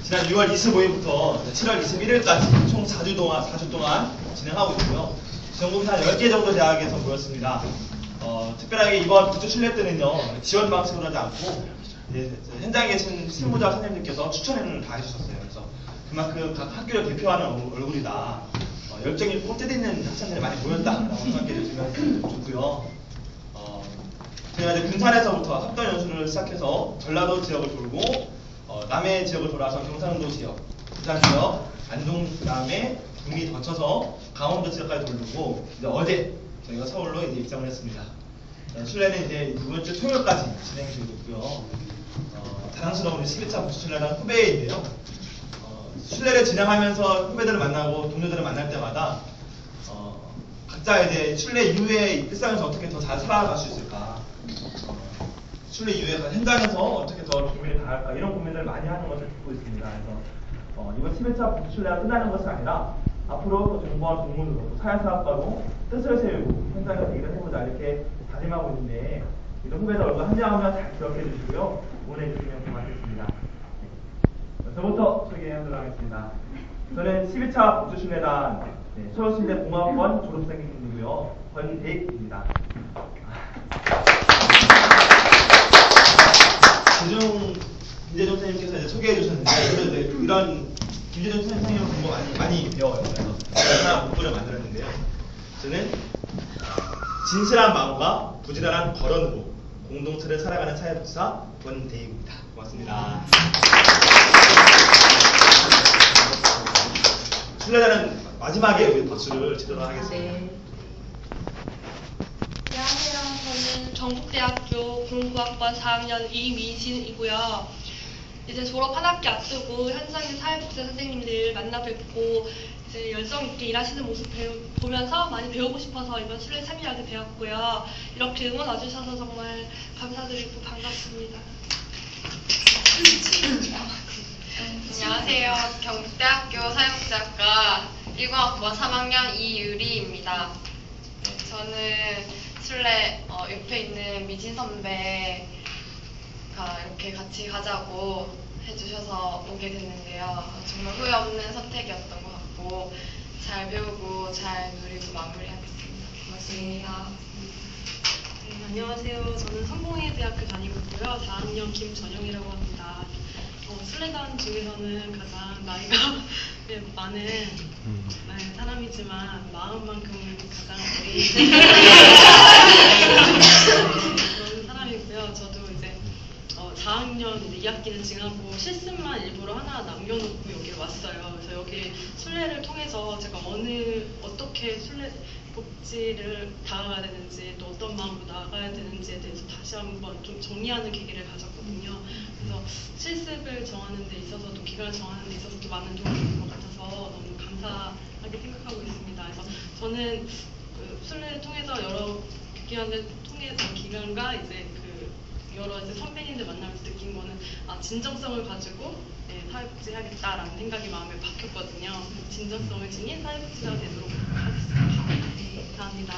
지난 6월 25일부터 7월 21일까지 총 4주 동안 진행하고 있고요. 전국에 한 10개 정도 대학에서 모였습니다. 특별하게 이번 부주 실내 때는요, 지원 방식으로 하지 않고, 현장에 계신 실무자 선생님들께서 추천을 다 해주셨어요. 그래서 그만큼 각 학교를 대표하는 얼굴이다. 열정이 꼴대 있는 학생들이 많이 모였다라고 생각해 주시면 좋고요. 저희가 이제 군산에서부터 합동 연수를 시작해서 전라도 지역을 돌고, 남해 지역을 돌아서 경상도 지역, 부산 지역, 안동 다음에 북미 거쳐서 강원도 지역까지 돌고, 이제 어제 저희가 서울로 이제 입장을 했습니다. 순례는 이제 이번 주 토요일까지 진행 중이고 있고요. 자랑스러운 우리 11차 부수순례단 후배인데요. 순례를 진행하면서 후배들을 만나고 동료들을 만날 때마다 각자 이제 순례 이후에 일상에서 어떻게 더 잘 살아갈 수 있을까, 순례 이후에 현장에서 어떻게 더 고민을 다할까, 이런 고민을 많이 하는 것을 듣고 있습니다. 그래서 이번 11차 부수순례가 끝나는 것이 아니라 앞으로 또 정보와 동문으로 또 사회사학과로 뜻을 세우고 현장에서 일을 해보자, 이렇게 다짐하고 있는데, 이런 후배들 얼굴 한 명 한 명 잘 기억해 주시고요. 응원해 주시면 고맙겠습니다. 저부터 소개하도록 하겠습니다. 저는 12차 부주순례단 서울신대공학원 졸업생이고요. 권대익입니다. 김재종 선생님께서 이제 소개해 주셨는데, 이런 김재종 선생님을 공부 많이 배워요. 그래서 하나 문구를 만들었는데요. 저는 진실한 마음과 부지런한 걸언으로 공동체를 살아가는 사회복사 권대익입니다. 고맙습니다. 순례단은 마지막에 우리 박수를 치도록 하겠습니다. 네. 안녕하세요. 저는 전국대학교 공구학번 4학년 이민신이고요. 이제 졸업 한 학기 앞두고 현장의 사회복지 선생님들 만나 뵙고 이제 열정 있게 일하시는 모습 보면서 많이 배우고 싶어서 이번 순례 참여하게 되었고요. 이렇게 응원 와주셔서 정말 감사드리고 반갑습니다. 안녕하세요. 경북대학교 사회복지학과 10학번 3학년 이유리입니다. 저는 순례 옆에 있는 미진 선배가 이렇게 같이 가자고 해주셔서 오게 됐는데요. 정말 후회 없는 선택이었던 것 같고, 잘 배우고 잘 누리고 마무리하겠습니다. 고맙습니다. 안녕하세요. 저는 성공회대학교 다니고 있고요. 4학년 김전영이라고 합니다. 순례단 중에서는 가장 나이가 많은 사람이지만 마음만큼은 가장 어린 그런 사람이고요. 저도 이제 4학년 이제 2학기는 지나고 실습만 일부러 하나 남겨놓고 여기 왔어요. 그래서 여기 순례를 통해서 제가 어떻게 순례 복지를 다가가야 되는지, 또 어떤 마음으로 나아가야 되는지에 대해서 다시 한번 좀 정리하는 계기를 가졌거든요. 그래서 실습을 정하는 데 있어서도, 기간을 정하는 데 있어서도 많은 도움이 된 것 같아서 너무 감사하게 생각하고 있습니다. 그래서 저는 순례를 통해서 여러 기간과 이제 여러 이제 선배님들 만나면서 느낀 거는, 진정성을 가지고 사회복지 해야겠다라는 생각이 마음에 박혔거든요. 진정성을 지닌 사회복지가 되도록 하겠습니다. 네, 감사합니다.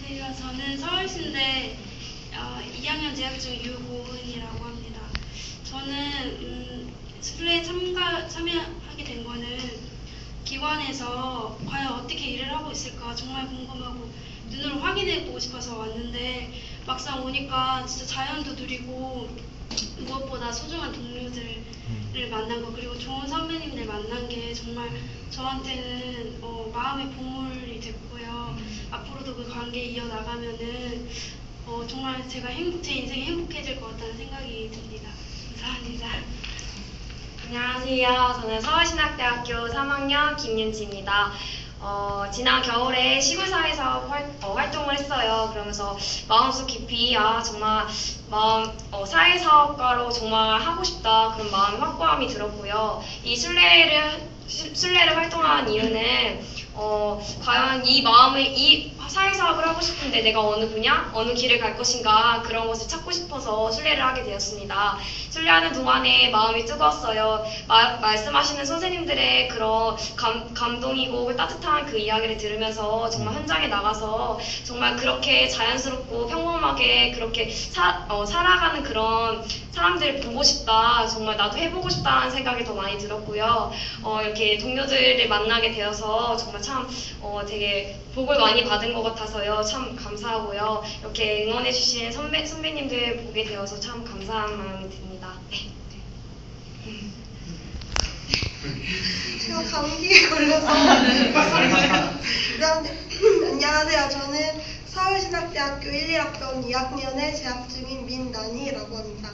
안녕하세요. 저는 서울신대 2학년 재학 중 유고은이라고 합니다. 저는 순례에 참여하게 된 거는 기관에서 과연 어떻게 일을 하고 있을까 정말 궁금하고 눈으로 확인해 보고 싶어서 왔는데, 막상 오니까 진짜 자연도 누리고 무엇보다 소중한 동료들을 만난 거, 그리고 좋은 선배님들 만난 게 정말 저한테는 마음의 보물이 됐고요. 앞으로도 그 관계 이어나가면은 정말 제가 제 인생이 행복해질 것 같다는 생각이 듭니다. 감사합니다. 안녕하세요. 저는 서울신학대학교 3학년 김윤지입니다. 지난 겨울에 시골사회에서 활동을 했어요. 그러면서 마음속 깊이 정말 사회사업가로 정말 하고 싶다, 그런 마음의 확고함이 들었고요. 이 순례를 활동한 이유는 과연 이 사회사업을 하고 싶은데 내가 어느 분야, 어느 길을 갈 것인가 그런 것을 찾고 싶어서 순례를 하게 되었습니다. 순례하는 동안에 마음이 뜨거웠어요. 말씀하시는 선생님들의 그런 감동이고 따뜻한 그 이야기를 들으면서 정말 현장에 나가서 정말 그렇게 자연스럽고 평범하게 그렇게 살아가는 그런 사람들을 보고 싶다. 정말 나도 해보고 싶다는 생각이 더 많이 들었고요. 이렇게 동료들을 만나게 되어서 정말 참 되게 복을 많이 받은 것 같아서요. 참 감사하고요. 이렇게 응원해주신 선배님들 보게 되어서 참 감사한 마음이 듭니다. 네. 제가 감기에 걸려서 안녕하세요. 저는 서울신학대학교 11학번 2학년에 재학 중인 민나니라고 합니다.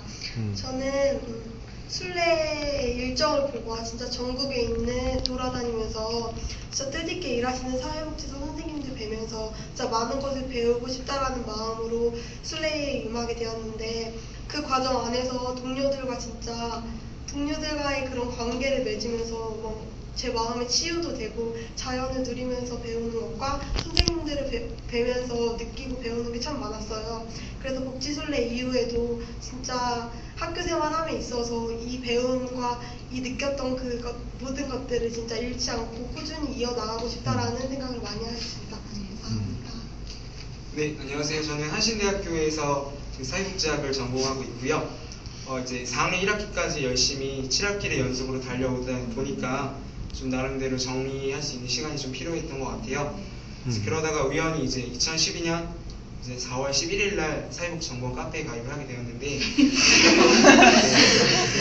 저는 순례 일정을 보고 진짜 전국에 있는 돌아다니면서 진짜 뜻있게 일하시는 사회복지사 선생님들 뵈면서 진짜 많은 것을 배우고 싶다라는 마음으로 순례에 임하게 되었는데, 그 과정 안에서 동료들과의 그런 관계를 맺으면서 제 마음의 치유도 되고 자연을 누리면서 배우는 것과 선생님들을 뵈면서 느끼고 배우는 게 참 많았어요. 그래서 복지순례 이후에도 진짜 학교 생활함에 있어서 이 배움과 이 느꼈던 모든 것들을 진짜 잃지 않고 꾸준히 이어나가고 싶다라는 생각을 많이 하겠습니다. 감사합니다. 네, 안녕하세요. 저는 한신대학교에서 사회복지학을 전공하고 있고요. 이제 4학년 1학기까지 열심히 7학기를 연속으로 달려오다 보니까 좀 나름대로 정리할 수 있는 시간이 좀 필요했던 것 같아요. 그래서 그러다가 우연히 이제 2012년 이제 4월 11일 날 사회복지 전공 카페에 가입을 하게 되었는데 그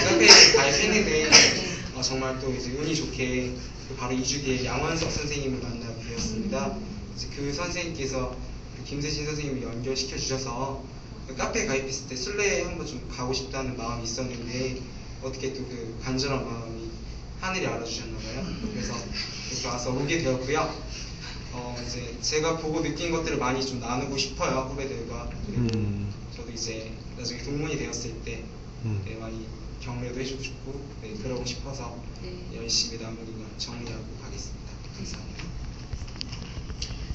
카페에 가입했는데 정말 또 이제 운이 좋게 바로 2주 뒤에 양원석 선생님을 만나게 되었습니다. 이제 그 선생님께서 김세진 선생님을 연결시켜 주셔서 카페에 가입했을 때 순례에 한번 좀 가고 싶다는 마음이 있었는데 어떻게 또 그 간절한 마음이 하늘이 알아주셨나봐요. 그래서 이렇게 와서 오게 되었고요. 이제 제가 보고 느낀 것들을 많이 좀 나누고 싶어요, 후배들과. 그리고 저도 이제 나중에 동문이 되었을 때 많이 격려도 해주고 싶고 그러고 싶어서 열심히 남은 인간 정리하고 가겠습니다. 감사합니다.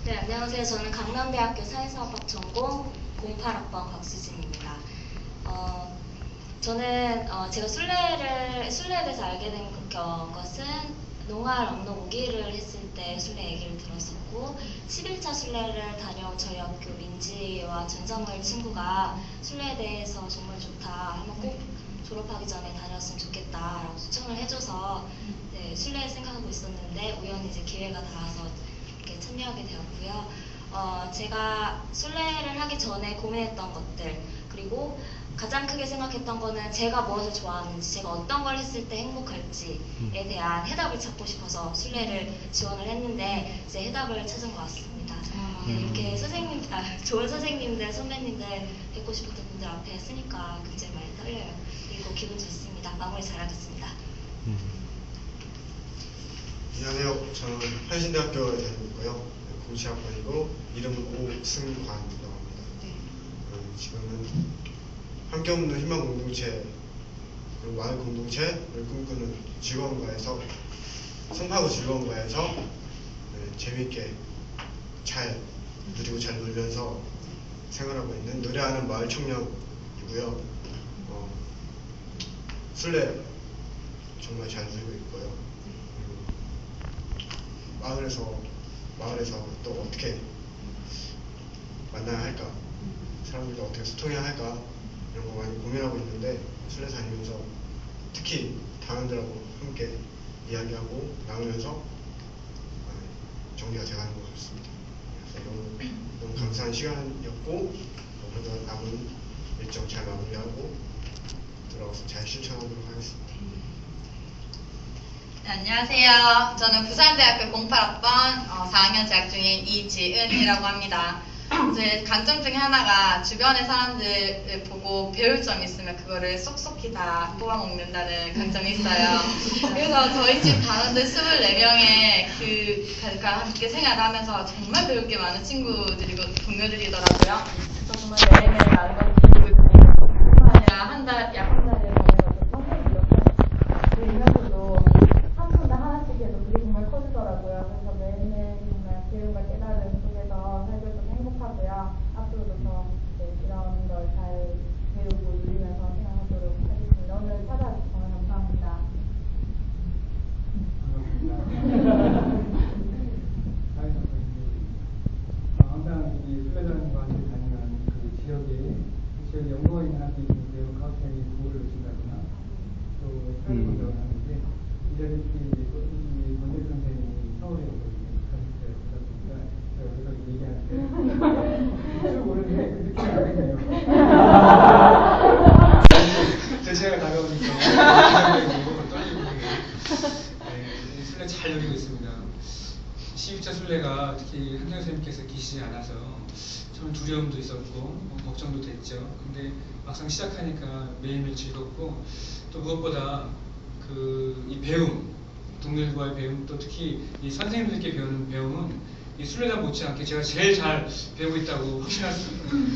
네, 안녕하세요. 저는 강남대학교 사회사업학 전공 08학번 곽수진입니다. 저는 제가 순례에 대해서 알게 된 것은 농활 업로 오기를 했을 때 순례 얘기를 들었었고, 11차 순례를 다녀온 저희 학교 민지와 전성을 친구가 순례에 대해서 정말 좋다, 한번 꼭 졸업하기 전에 다녔으면 좋겠다라고 추천을 해줘서 순례를 생각하고 있었는데 우연히 이제 기회가 닿아서 이렇게 참여하게 되었고요. 제가 순례를 하기 전에 고민했던 것들, 그리고 가장 크게 생각했던 거는 제가 무엇을 좋아하는지, 제가 어떤 걸 했을 때 행복할지에 대한 해답을 찾고 싶어서 순례를 지원을 했는데 이제 해답을 찾은 것 같습니다. 이렇게 좋은 선생님들, 선배님들 뵙고 싶었던 분들 앞에 쓰니까 굉장히 많이 떨려요. 그리고 기분 좋습니다. 마무리 잘하겠습니다. 안녕하세요. 저는 한신대학교에 다니고 있고요. 공시학번이고 이름은 오승관이라고 합니다. 지금은 함께 없는 희망 공동체 그리고 마을 공동체를 꿈꾸는 즐거운과에서 성파구 즐거운과에서 재미있게 잘 누리고 잘 놀면서 생활하고 있는 노래하는 마을 청년이고요. 순례 정말 잘 누리고 있고요. 마을에서 또 어떻게 만나야 할까, 사람들과 어떻게 소통해야 할까 이런 거 많이 고민하고 있는데, 순례 다니면서 특히 단원들하고 함께 이야기하고 나누면서 정리가 돼가는 것 같습니다. 그래서 너무 감사한 시간이었고, 오늘도 남은 일정 잘 마무리하고 돌아와서 잘 실천하도록 하겠습니다. 네, 안녕하세요. 저는 부산대학교 08학번 4학년 재학 중인 이지은이라고 합니다. 제 강점 중에 하나가 주변의 사람들을 보고 배울 점이 있으면 그거를 쏙쏙히 다 뽑아먹는다는 강점이 있어요. 그래서 저희 집 단원들 24명의 함께 생활하면서 정말 배울 게 많은 친구들이고 동료들이더라고요. 그래서 정말 매일매일 다른 걸 배우고 있고, 아니라 한 달에 보면서 선생님들 이면서도 하나씩 해도 그게 정말 커지더라고요. 그래서 매일매일 정말 배움과 깨달음 속에서 살고 순례가 특히 현장 선생님께서 계시지 않아서 처음 두려움도 있었고 걱정도 됐죠. 근데 막상 시작하니까 매일매일 즐겁고 또 무엇보다 이 배움, 동료들과의 배움, 또 특히 이 선생님들께 배우는 배움은 이 순례자 못지않게 제가 제일 잘 배우고 있다고 확신을 좀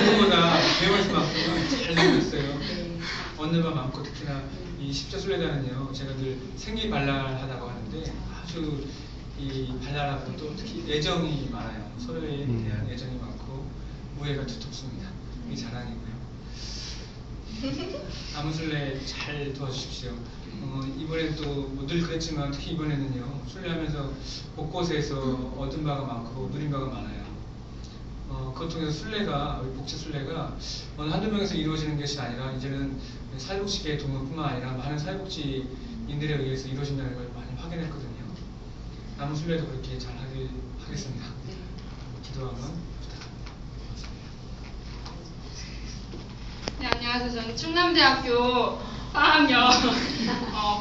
누구보다 배우는 만큼은 잘 배우고 있어요. 얻는 바 많고 특히나 이 십자 순례자는요, 제가 늘 생기발랄하다고 하는데 아주 이 발랄하고 또 특히 애정이 많아요. 서로에 대한 애정이 많고 우애가 두텁습니다. 이게 자랑이고요. 남은 잘 도와주십시오. 이번에도 늘 그랬지만 특히 이번에는요, 순례하면서 곳곳에서 얻은 바가 많고 누린 바가 많아요. 그것 통해서 복지 순례가 어느 한두 명에서 이루어지는 것이 아니라 이제는 사회복지계 동료뿐만 아니라 많은 사회복지인들에 의해서 이루어진다는 걸 많이 확인했거든요. 남은 순례도 그렇게 잘 하겠습니다. 기도 한번 부탁드립니다. 네, 안녕하세요. 저는 충남대학교 4학년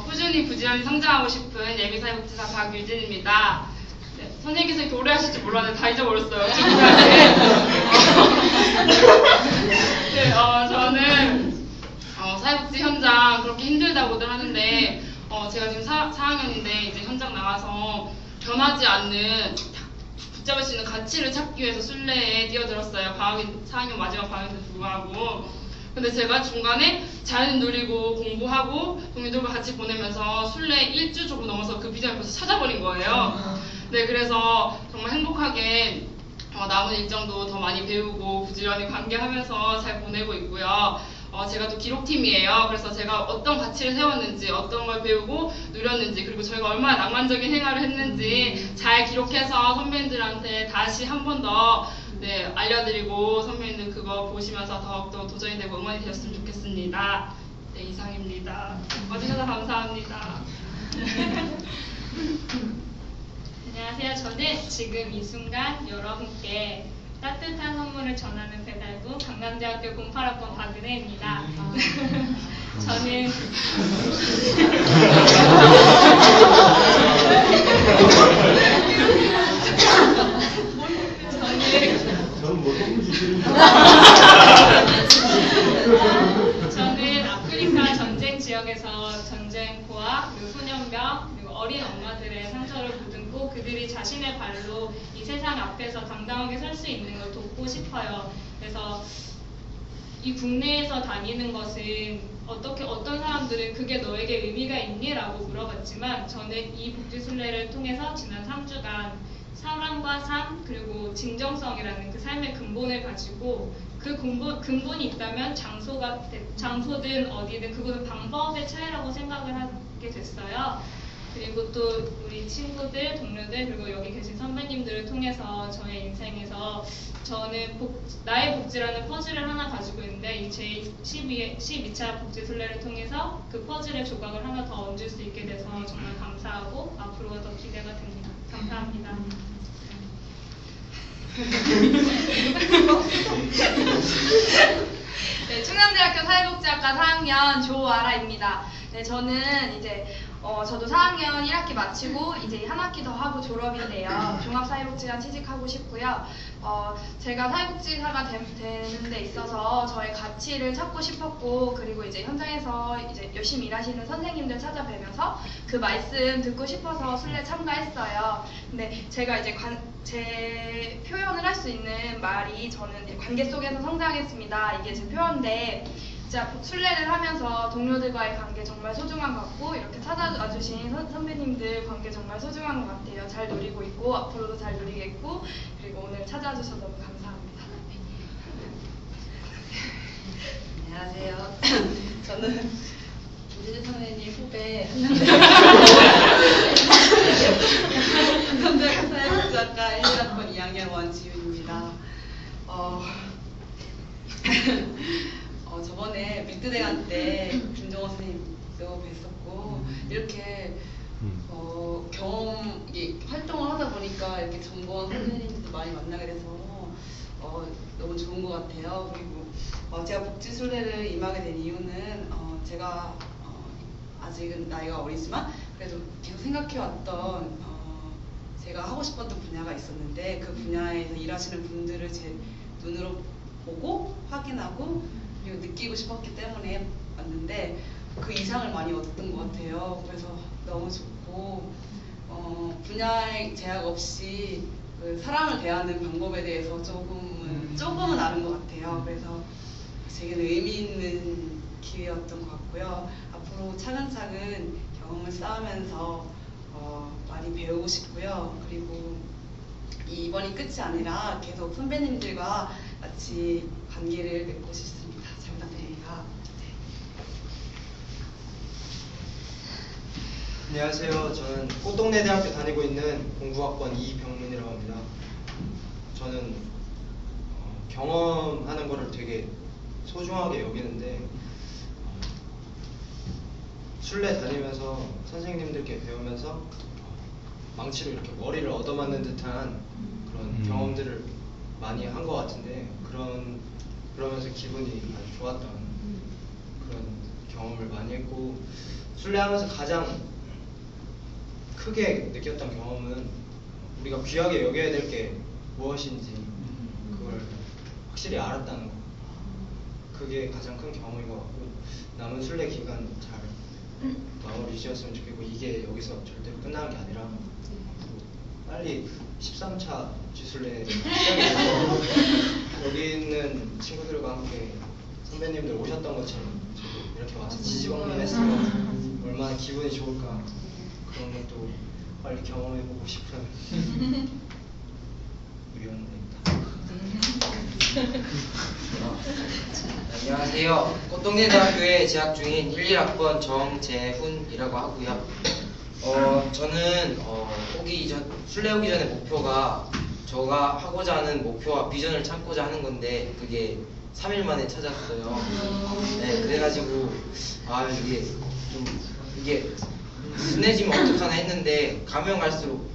꾸준히 부지런히 성장하고 싶은 예비사회복지사 박유진입니다. 네, 선생님께서 이렇게 오래 하실 줄 몰랐는데 다 잊어버렸어요. 네, 저는 사회복지 현장 그렇게 힘들다고들 하는데 제가 지금 4학년인데 이제 현장 나가서 변하지 않는 붙잡을 수 있는 가치를 찾기 위해서 순례에 뛰어들었어요. 4학년 마지막 방학에도 불구하고. 근데 제가 중간에 자연 누리고 공부하고 동료들과 같이 보내면서 순례 1주 조금 넘어서 그 비전을 벌써 찾아버린 거예요. 네, 그래서 정말 행복하게 남은 일정도 더 많이 배우고 부지런히 관계하면서 잘 보내고 있고요. 제가 또 기록팀이에요. 그래서 제가 어떤 가치를 세웠는지, 어떤 걸 배우고 누렸는지, 그리고 저희가 얼마나 낭만적인 행활을 했는지 잘 기록해서 선배님들한테 다시 한 번 더 알려드리고 선배님들 그거 보시면서 더욱더 도전이 되고 응원이 되셨으면 좋겠습니다. 네, 이상입니다. 와주셔서 감사합니다. 안녕하세요. 저는 지금 이 순간 여러분께 따뜻한 선물을 전하는 배달부 강남대학교 08학번 박은혜입니다. 저는 저는 아프리카 전쟁 지역에서 전쟁포와 그리고 소년병 그리고 어린 엄마들의 상처를 보듬고 그들이 자신의 발로 이 세상 앞에서 당당하게 설 수 있는 걸 돕고 싶어요. 그래서 이 국내에서 다니는 것은 어떤 사람들은 그게 너에게 의미가 있니? 라고 물어봤지만 저는 이 복지순례를 통해서 지난 3주간 사랑과 삶 그리고 진정성이라는 그 삶의 근본을 가지고 그 근본이 있다면 장소든 어디든 그거는 방법의 차이라고 생각을 하게 됐어요. 그리고 또 우리 친구들, 동료들 그리고 여기 계신 선배님들을 통해서 저의 인생에서 저는 나의 복지라는 퍼즐을 하나 가지고 있는데 이 제12차 복지순례를 통해서 그 퍼즐의 조각을 하나 더 얹을 수 있게 돼서 정말 감사하고 앞으로가 더 기대가 됩니다. 감사합니다. 네, 충남대학교 사회복지학과 4학년 조아라입니다. 네, 저는 이제 저도 4학년 1학기 마치고 이제 한 학기 더 하고 졸업인데요. 종합사회복지관 취직하고 싶고요. 제가 사회복지사가 되는 데 있어서 저의 가치를 찾고 싶었고 그리고 이제 현장에서 이제 열심히 일하시는 선생님들 찾아뵈면서 그 말씀 듣고 싶어서 순례 참가했어요. 근데 제가 이제 제 표현을 할 수 있는 말이 저는 이제 관계 속에서 성장했습니다. 이게 제 표현인데 진짜 순례를 하면서 동료들과의 관계 정말 소중한 것 같고 이렇게 찾아와 주신 선배님들 관계 정말 소중한 것 같아요. 잘 누리고 있고 앞으로도 잘 누리겠고 그리고 오늘 찾아와 주셔서 너무 감사합니다. 안녕하세요. 저는 김재진 선생님 후배 한남대학교 사회복지학과 1학번 2학년 원지윤입니다. 저번에 밀드대관 때 김정호 선생님도 뵀었고 이렇게 활동을 하다 보니까 이렇게 정보원 선생님도 많이 만나게 돼서 너무 좋은 것 같아요. 그리고 제가 복지순례를 임하게 된 이유는 제가 아직은 나이가 어리지만 그래도 계속 생각해왔던 제가 하고 싶었던 분야가 있었는데 그 분야에서 일하시는 분들을 제 눈으로 보고 확인하고 그리고 느끼고 싶었기 때문에 왔는데 그 이상을 많이 얻었던 것 같아요. 그래서 너무 좋고 분야의 제약 없이 그 사람을 대하는 방법에 대해서 조금은 아는 것 같아요. 그래서 제게는 의미 있는 기회였던 것 같고요. 앞으로 차근차근 경험을 쌓으면서 많이 배우고 싶고요. 그리고 이번이 끝이 아니라 계속 선배님들과 같이 관계를 맺고 싶습니다. 잘 부탁드립니다. 안녕하세요. 저는 꽃동네대학교 다니고 있는 공부학번 이병문이라고 합니다. 저는 경험하는 거를 되게 소중하게 여기는데 술래 다니면서 선생님들께 배우면서 망치로 이렇게 머리를 얻어맞는 듯한 그런 경험들을 많이 한 것 같은데 그러면서 기분이 아주 좋았던 그런 경험을 많이 했고 술래하면서 가장 크게 느꼈던 경험은 우리가 귀하게 여겨야 될 게 무엇인지 그걸 확실히 알았다는 거. 그게 가장 큰 경험인 것 같고 남은 술래 기간 잘 마무리 지었으면 좋겠고 이게 여기서 절대로 끝나는 게 아니라 빨리 13차 쥐술래 시작이 돼서 여기 있는 친구들과 함께 선배님들 오셨던 것처럼 이렇게 와서 지지방문했으면 얼마나 기분이 좋을까. 그런 것도 빨리 경험해보고 싶은 위원입니다. 안녕하세요. 꽃동네대학교에 재학 중인 11학번 정재훈이라고 하고요. 저는 술래 오기 전에 목표가 제가 하고자 하는 목표와 비전을 찾고자 하는 건데 그게 3일 만에 찾았어요. 네, 그래가지고 이게 순해지면 어떡하나 했는데 가면 갈수록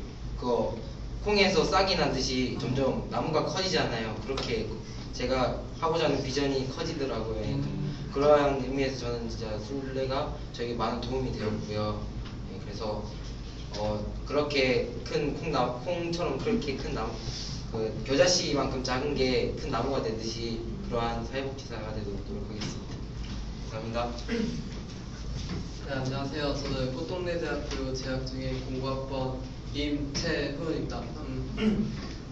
콩에서 싹이 나듯이 점점 나무가 커지잖아요. 그렇게 제가 하고자 하는 비전이 커지더라고요. 그러한 의미에서 저는 진짜 술래가 저에게 많은 도움이 되었고요. 네, 그래서 그렇게 큰 콩처럼 그렇게 큰 나무, 겨자씨만큼 작은 게 큰 나무가 되듯이 그러한 사회복지사가 되도록 노력하겠습니다. 감사합니다. 네, 안녕하세요. 저는 꽃동네대학교 재학 중인 공부학번 임채훈입니다.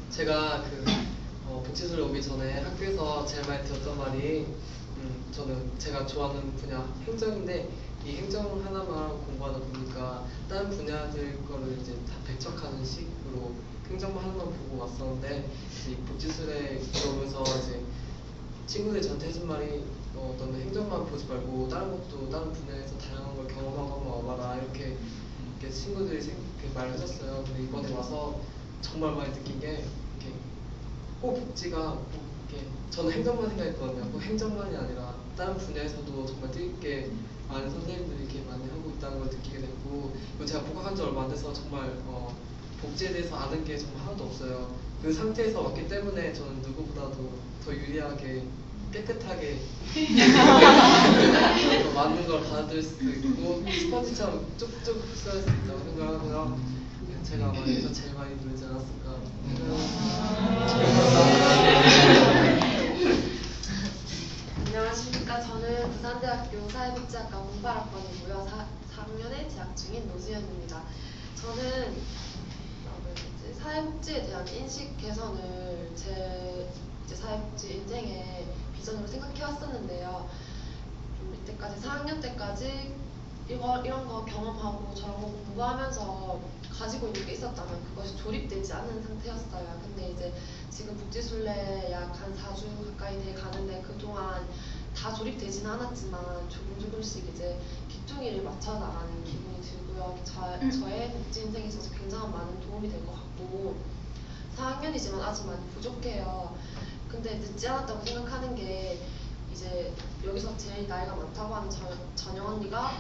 제가 복지술래 오기 전에 학교에서 제일 많이 들었던 말이 저는 제가 좋아하는 분야 행정인데 이 행정 하나만 공부하다 보니까 다른 분야들 거를 이제 다 배척하는 식으로 행정만 하나만 보고 왔었는데 이 복지술래 들어오면서 이제 친구들이 저한테 해준 말이 너는 행정만 보지 말고 다른 것도 다른 분야에서 다양한 걸 경험하고 한번 와봐라 이렇게 친구들이 이렇게 말을 해줬어요. 근데 이번에 와서 정말 많이 느낀 게 이렇게 꼭 복지가 이렇게 저는 행정만 생각했거든요. 꼭 행정만이 아니라 다른 분야에서도 정말 뜻있게 많은 선생님들이 이렇게 많이 하고 있다는 걸 느끼게 됐고 그리고 제가 복학한 지 얼마 안 돼서 정말 복지에 대해서 아는 게 정말 하나도 없어요. 그 상태에서 왔기 때문에 저는 누구보다도 더 유리하게 깨끗하게 많은 걸 받아들일 수 있고 스펀지처럼 쭉쭉 흡수할 수 있다고 생각하고요. 제가 아마 여기서 제일 많이 놀지 않았을까. 안녕하십니까. 저는 부산대학교 사회복지학과 08학번이고요. 4학년에 재학 중인 노수연입니다. 저는 사회복지에 대한 인식 개선을 제 사회복지 인생의 비전으로 생각해왔었는데요. 이때까지 4학년 때까지 이런 거 경험하고 저런 거 공부하면서 가지고 있는 게 있었다면 그것이 조립되지 않은 상태였어요. 근데 이제 지금 복지술래 약 한 4주 가까이 돼 가는데 그동안 다 조립되지는 않았지만 조금씩 이제 기퉁이를 맞춰 나가는 기분이 들고요. 저의 복지 인생에 있어서 굉장히 많은 도움이 될 것 같고 4학년이지만 아직 많이 부족해요. 근데 늦지 않았다고 생각하는 게 이제 여기서 제일 나이가 많다고 하는 전영 언니가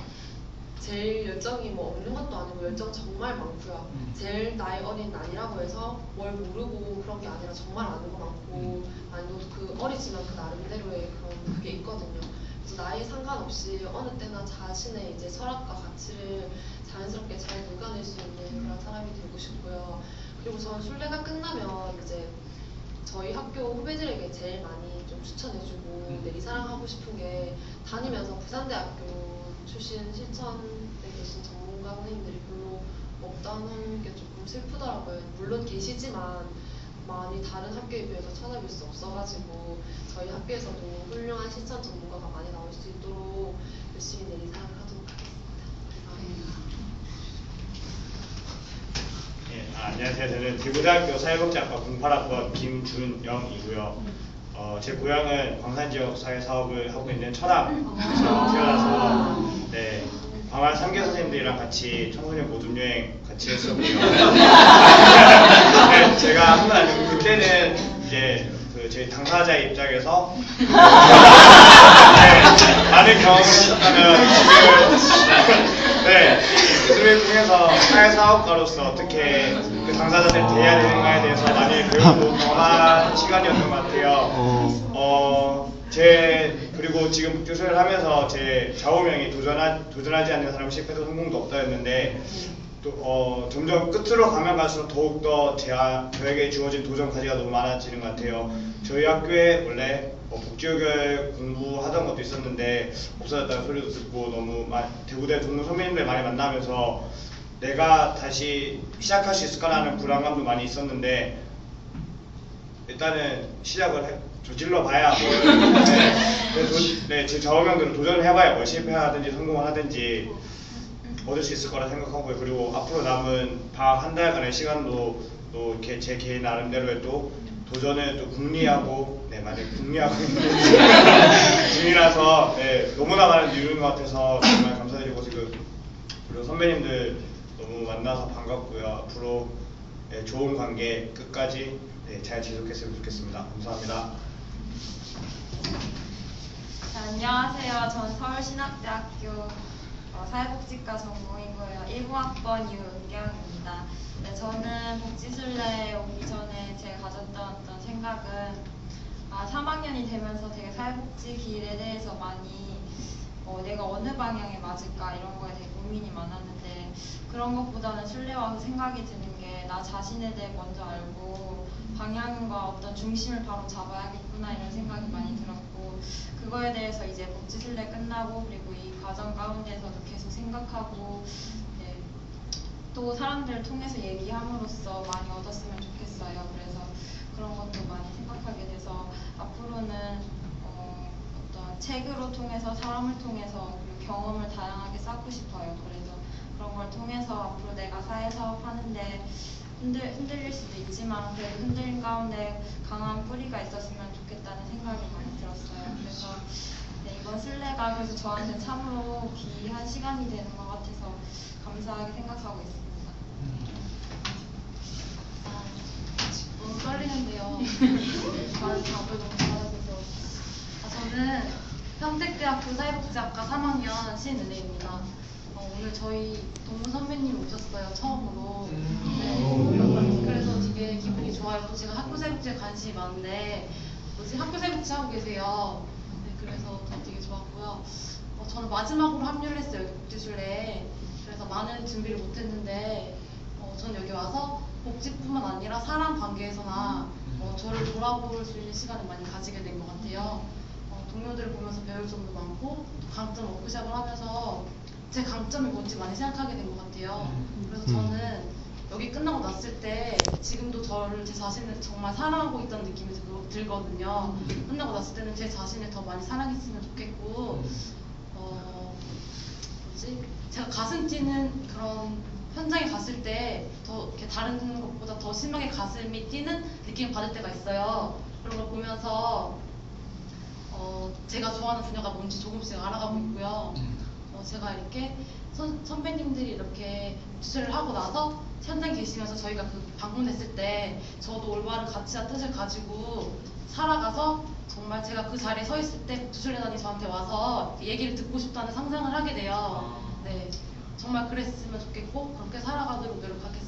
제일 열정이 뭐 없는 것도 아니고 열정 정말 많고요. 제일 나이 어린 아니라고 해서 뭘 모르고 그런 게 아니라 정말 아는 거 많고 아니 그 어리지만 그 나름대로의 그런 그게 있거든요. 나이 상관없이 어느 때나 자신의 이제 철학과 가치를 자연스럽게 잘 녹여낼 수 있는 그런 사람이 되고 싶고요. 그리고 저는 순례가 끝나면 이제 저희 학교 후배들에게 제일 많이 좀 추천해주고 내리 사랑하고 싶은 게 다니면서 부산대학교 출신 실천에 계신 전문가 선생님들이 별로 없다는 게 조금 슬프더라고요. 물론 계시지만 많이 다른 학교에 비해서 찾아뵐 수 없어가지고 저희 학교에서도 훌륭한 실천 전문가가 많이 나올 수 있도록 열심히 내리 사랑하도록 하겠습니다. 네, 안녕하세요. 저는 대구대학교 사회복지학과 08학번 김준영이고요. 제 고향은 광산 지역 사회 사업을 하고 있는 천암에서 태어나서 네, 광안 3개 선생님들이랑 같이 청소년 모둠 여행 같이 했었고요. 네, 제가 한 번 아니고 그때는 이제 저희 당사자의 입장에서 네, 많은 경험을 했었다면 지금 네, 요즘을 통해서 사회사업가로서 어떻게 그 당사자들 대해야 되는가에 대해서 많이 배우고 경험한 시간이었던 것 같아요. 그리고 지금 복지수련을 하면서 제 좌우명이 도전하지 않는 사람은 실패도 성공도 없다였는데 점점 끝으로 가면 갈수록 더욱더 저에게 주어진 도전 과제가 너무 많아지는 것 같아요. 저희 학교에 원래 복지교육 공부하던 것도 있었는데 없어졌다는 소리도 듣고 너무 대구대 동문 선배님들 많이 만나면서 내가 다시 시작할 수 있을까라는 불안감도 많이 있었는데 일단은 시작을 저질러 봐야 제 좌우명들은 도전을 해봐야 뭘 실패하든지 성공을 하든지 얻을 수 있을 거라 생각하고요. 그리고 앞으로 남은 방학 한 달간의 시간도 또 이렇게 제 개인 나름대로의 또 도전을 또 궁리하고 많이 궁리하고 있는 중이라서 너무나 많은 이유인 것 같아서 정말 감사드리고 그리고 선배님들 너무 만나서 반갑고요. 앞으로 좋은 관계 끝까지 잘 지속했으면 좋겠습니다. 감사합니다. 안녕하세요. 전 서울신학대학교 사회복지과 전공이고요. 19학번 유은경입니다. 네, 저는 복지순례 오기 전에 제가 가졌던 어떤 생각은 3학년이 되면서 되게 사회복지 길에 대해서 많이 내가 어느 방향에 맞을까 이런 거에 되게 고민이 많았는데 그런 것보다는 순례 와서 생각이 드는 게 나 자신에 대해 먼저 알고 방향과 어떤 중심을 바로 잡아야겠구나 이런 생각이 많이 들었고 그거에 대해서 이제 복지순례 끝나고 그리고 이 과정 가운데서도 계속 생각하고 또 사람들을 통해서 얘기함으로써 많이 얻었으면 좋겠어요. 그래서 그런 것도 많이 생각하게 돼서 앞으로는 어떤 책으로 통해서 사람을 통해서 그리고 경험을 다양하게 쌓고 싶어요. 그래서 그런 걸 통해서 앞으로 내가 사회사업 하는데 흔들릴 수도 있지만 그래도 흔들림 가운데 강한 뿌리가 있었으면 좋겠다는 생각이 많이 들었어요. 그래서 이번 순례가 그래서 저한테 참으로 귀한 시간이 되는 것 같아서 감사하게 생각하고 있습니다. 너무 떨리는데요. 많은 답을 너무 잘해주셔서 저는 평택대학교 사회복지학과 3학년 신은혜입니다. 오늘 저희 동문 선배님 오셨어요. 처음으로. 그래서 되게 기분이 좋아요. 또 제가 학교 사회복지에 관심이 많은데 학교 사회복지 하고 계세요. 그래서 되게 좋았고요. 저는 마지막으로 합류를 했어요. 여기 복지순례에. 그래서 많은 준비를 못했는데 저는 여기 와서 복지뿐만 아니라 사람 관계에서나 저를 돌아볼 수 있는 시간을 많이 가지게 된 것 같아요. 동료들을 보면서 배울 점도 많고 또 강점 워크샵을 하면서 제 강점이 뭔지 많이 생각하게 된 것 같아요. 그래서 저는 여기 끝나고 났을 때 지금도 제 자신을 정말 사랑하고 있다는 느낌이 들거든요. 끝나고 났을 때는 제 자신을 더 많이 사랑했으면 좋겠고 제가 가슴 뛰는 그런 현장에 갔을 때 더 이렇게 다른 것보다 더 심하게 가슴이 뛰는 느낌을 받을 때가 있어요. 그런 걸 보면서 제가 좋아하는 분야가 뭔지 조금씩 알아가고 있고요. 제가 이렇게 선배님들이 이렇게 주최를 하고 나서 현장에 계시면서 저희가 방문했을 때 저도 올바른 가치와 뜻을 가지고 살아가서 정말 제가 그 자리에 서 있을 때 주술래단이 저한테 와서 얘기를 듣고 싶다는 상상을 하게 돼요. 네, 정말 그랬으면 좋겠고 그렇게 살아가도록 노력하겠습니다.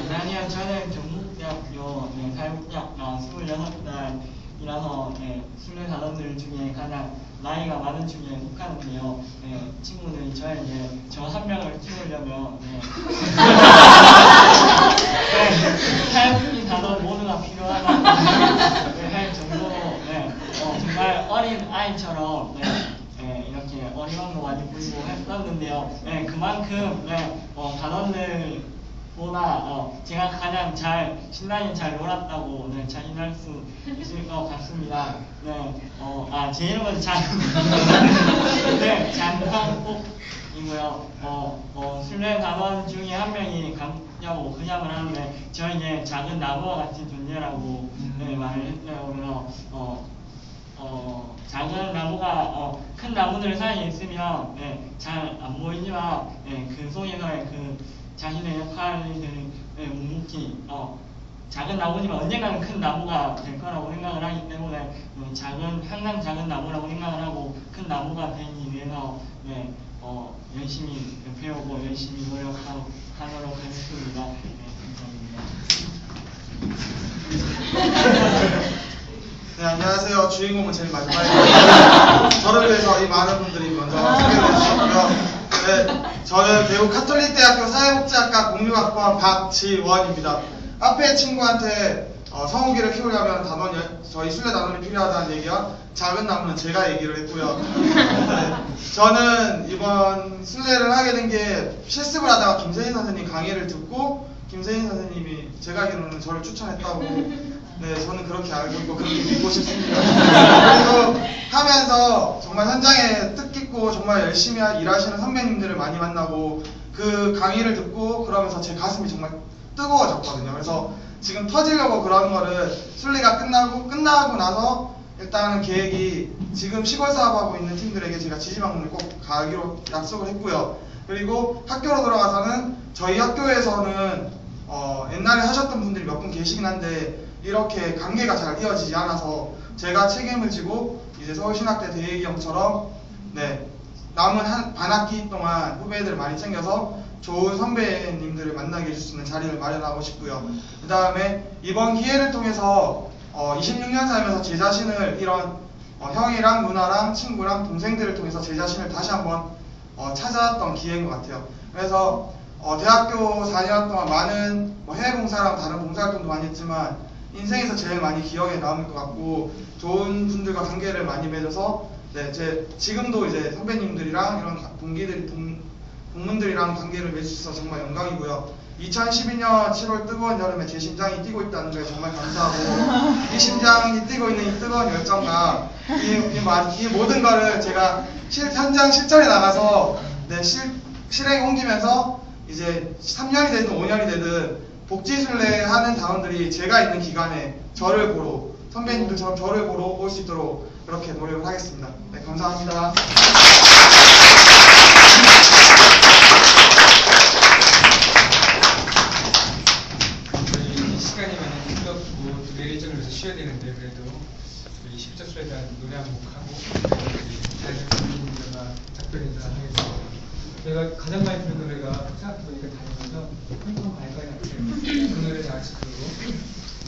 안녕하세요. 저는 이라서 술래 단원들 중에 가장 나이가 많은 중에 속하는데요. 친구들이 저에게 저 한 명을 키우려면 사회복지 단원 모두가 필요하다고 할 정도로 정말 어린 아이처럼 이렇게 어리광도 많이 부리고 했었는데요. 그만큼 단원들보다 제가 가장 신나게 잘 놀았다고 자신할 수 있을 것 같습니다. 제 이름은 장광옥이고요. 술래 단원 중에 한 명이 감냐고 그냥을 하는데 저에게 작은 나무와 같은 존재라고 말을 했어요. 그래서 작은 나무가 큰 나무들 사이에 있으면 잘 안 보이지만 그 속에서의 그 자신의 역할을 묵묵히 작은 나무지만 언젠가는 큰 나무가 될 거라고 생각을 하기 때문에 항상 작은 나무라고 생각을 하고 큰 나무가 되기 위해서 열심히 배우고 열심히 노력하도록 하겠습니다. 감사합니다. 네, 안녕하세요. 주인공은 제일 마지막입니다. 저를 위해서 이 많은 분들이 먼저 소개를 해주셨고요. 네, 저는 대구 카톨릭대학교 사회복지학과 06학번 박지원입니다. 앞에 친구한테 성우기를 키우려면 저희 술래 단원이 필요하다는 얘기와 작은 나무는 제가 얘기를 했고요. 네, 저는 이번 술래를 하게 된 게 실습을 하다가 김세인 선생님 강의를 듣고 김세인 선생님이 제가 알기로는 저를 추천했다고 저는 그렇게 알고 있고 그렇게 믿고 싶습니다. 그리고 하면서 정말 현장에 뜻깊고 정말 열심히 일하시는 선배님들을 많이 만나고 그 강의를 듣고 그러면서 제 가슴이 정말 뜨거워졌거든요. 그래서 지금 터지려고 그러는 거를 술래가 끝나고 나서 일단은 계획이 지금 시골 사업하고 있는 팀들에게 제가 지지방문을 꼭 가기로 약속을 했고요. 그리고 학교로 돌아가서는 저희 학교에서는 옛날에 하셨던 분들이 몇 분 계시긴 한데 이렇게 관계가 잘 이어지지 않아서 제가 책임을 지고 이제 서울신학대 대혜기 형처럼 남은 반 학기 동안 후배들 많이 챙겨서 좋은 선배님들을 만나게 해줄 수 있는 자리를 마련하고 싶고요. 그 다음에 이번 기회를 통해서 26년 살면서 제 자신을 이런 형이랑 누나랑 친구랑 동생들을 통해서 제 자신을 다시 한번 찾아왔던 기회인 것 같아요. 그래서 대학교 4년 동안 많은 해외 봉사랑 다른 봉사활동도 많이 했지만 인생에서 제일 많이 기억에 남을 것 같고 좋은 분들과 관계를 많이 맺어서 지금도 이제 선배님들이랑 이런 동문들이랑 관계를 맺을 수 있어서 정말 영광이고요. 2012년 7월 뜨거운 여름에 제 심장이 뛰고 있다는 거에 정말 감사하고 이 심장이 뛰고 있는 이 뜨거운 열정과 이 모든 거를 제가 현장 실전에 나가서 실행에 옮기면서 이제 3년이 되든 5년이 되든 복지술래 하는 단원들이 제가 있는 기간에 저를 보러 선배님들처럼 저를 보러 올 수 있도록 그렇게 노력을 하겠습니다. 네, 감사합니다. 시간이 많이 흘렀고 또 내일 일정을 위해서 쉬어야 되는데 그래도 우리 10자술에 대한 노래 한 곡 하고 다른 선생님들과 작별 인사 하겠습니다. 제가 가장 많이 부른 노래가 생각해보니까 다니면서 펑펑 발가락 같은 그 노래 다 같이 부르고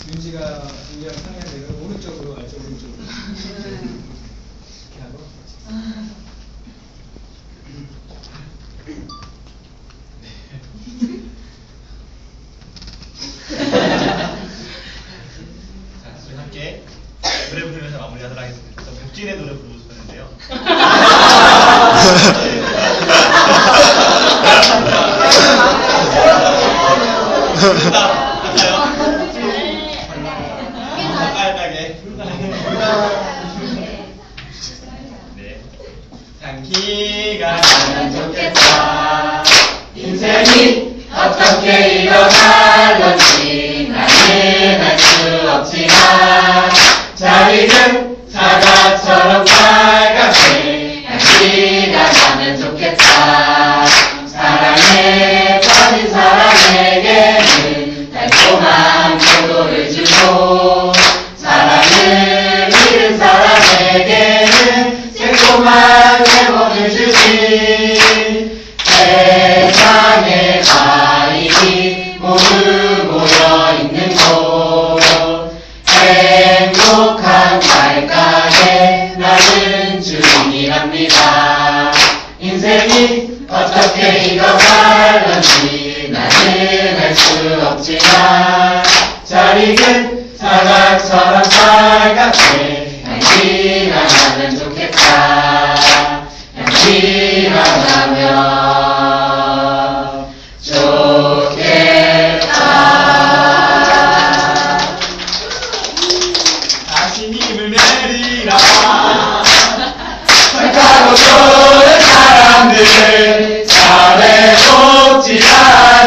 윤지가 상해야 되는 오른쪽으로 알죠? 오른쪽으로 이렇게 하고 자, 우리 함께 노래 부르면서 마무리하도록 하겠습니다. 저 복진의 노래 부르고 싶었는데요. 장기가 나면 좋겠다. 인생이 어떻게 일어나는지 나는 알 수 없지만 잘 익은 사과처럼 빨갛게 향기가 나면 좋겠다. 사랑에 빠진 사람에게는 달콤한 포도를 주고 사랑을 잃은 사람에게는 새콤한 레몬을 주지. 세상에 아이들이 모두 모여있는 곳 행복한 같아. 향기가 나면 좋겠다. 향기가 나면 좋겠다. 다시 힘을 내리라. 착하고 좋은 사람들 사회 복지가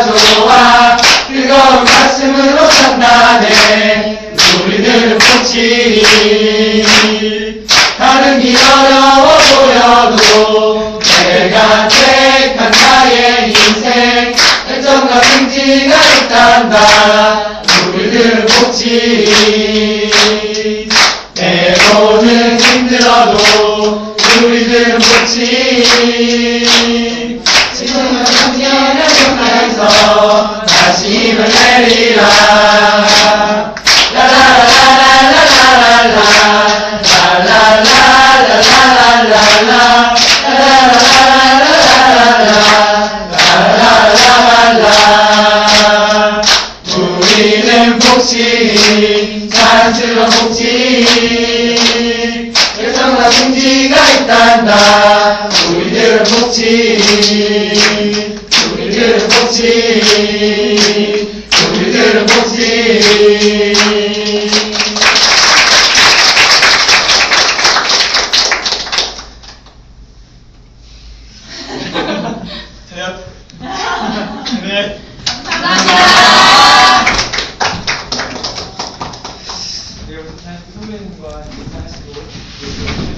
좋아. 뜨거운 가슴으로 산다네. 우리들은 복지. 다른 길 어려워 보여도 내가 택한 나의 인생 열정과 긍지가 있단다. 우리들은 복지. 때로는 힘들어도 우리들은 복지. 지금은 청년을 경험해서 다시 힘을 내리라. 라라라라라라라라 라라라라라라라라 라라라라라라라. 우리는 복지, 자연스러운 복지. 열정과 긍지가 있단다. 우리들은 복지. 우리들은 복지. 우리들은 복지. 네. 네, 여러분 선배님과 인사하시고